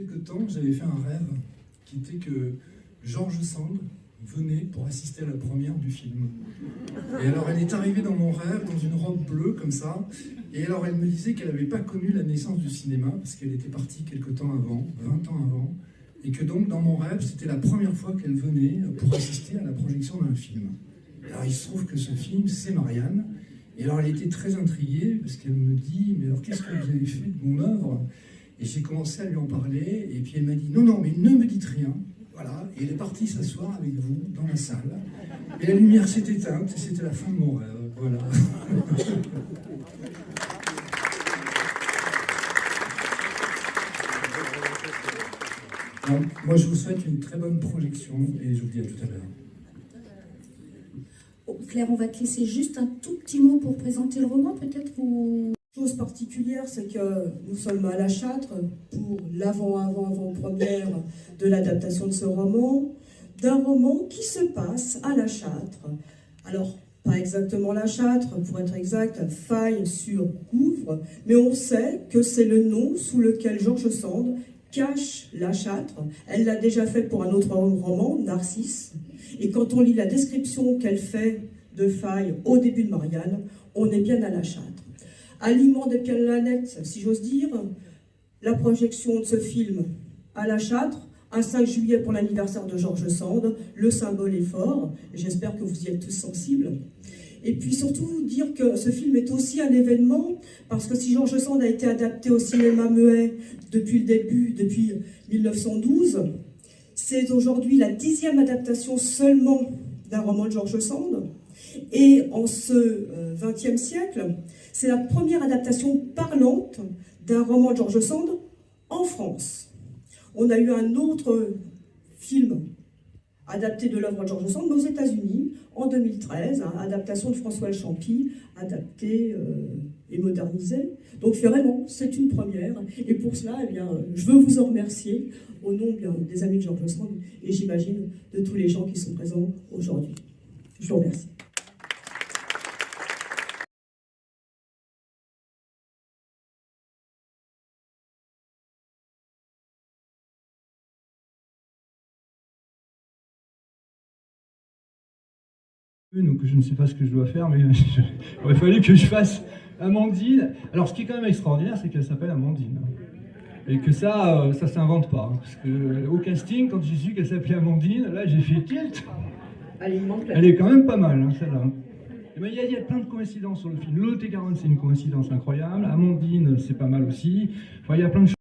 Quelque temps, j'avais fait un rêve qui était que George Sand venait pour assister à la première du film. Et alors elle est arrivée dans mon rêve, dans une robe bleue comme ça, et alors elle me disait qu'elle n'avait pas connu la naissance du cinéma, parce qu'elle était partie quelque temps avant, 20 ans avant, et que donc dans mon rêve, c'était la première fois qu'elle venait pour assister à la projection d'un film. Et alors il se trouve que ce film, c'est Marianne, et alors elle était très intriguée, parce qu'elle me dit, mais alors qu'est-ce que vous avez fait de mon œuvre ? Et j'ai commencé à lui en parler, et puis elle m'a dit, non, mais ne me dites rien. Voilà, et elle est partie s'asseoir avec vous dans la salle. Et la lumière s'est éteinte, et c'était la fin de mon rêve. Voilà. Donc, moi, je vous souhaite une très bonne projection, et je vous dis à tout à l'heure. Claire, on va te laisser juste un tout petit mot pour présenter le roman, peut-être vous... Chose particulière, c'est que nous sommes à La Châtre pour l'avant-première de l'adaptation de ce roman, d'un roman qui se passe à La Châtre. Alors, pas exactement La Châtre, pour être exact, Faille-sur-Couvre, mais on sait que c'est le nom sous lequel George Sand cache La Châtre. Elle l'a déjà fait pour un autre roman, Narcisse, et quand on lit la description qu'elle fait de Faille au début de Marianne, on est bien à La Châtre. Aliment des planètes, si j'ose dire, la projection de ce film à La Châtre, un 5 juillet pour l'anniversaire de George Sand, le symbole est fort, j'espère que vous y êtes tous sensibles. Et puis surtout dire que ce film est aussi un événement, parce que si George Sand a été adapté au cinéma muet depuis le début, depuis 1912, c'est aujourd'hui la 10e adaptation seulement d'un roman de George Sand. Et en ce XXe siècle, c'est la première adaptation parlante d'un roman de George Sand en France. On a eu un autre film adapté de l'œuvre de George Sand, mais aux États-Unis, en 2013, adaptation de François Champy, adaptée et modernisée. Donc vraiment, c'est une première. Et pour cela, eh bien, je veux vous en remercier au nom des amis de George Sand et j'imagine de tous les gens qui sont présents aujourd'hui. Je vous remercie. Donc je ne sais pas ce que je dois faire, mais il aurait fallu que je fasse Amandine. Alors ce qui est quand même extraordinaire, c'est qu'elle s'appelle Amandine. Et que ça s'invente pas. Parce que au casting, quand j'ai su qu'elle s'appelait Amandine, là j'ai fait tilt. Elle est quand même pas mal, hein, celle-là. Il y a plein de coïncidences sur le film. Lot et Garonne, c'est une coïncidence incroyable. Amandine, c'est pas mal aussi. Enfin, il y a plein de choses.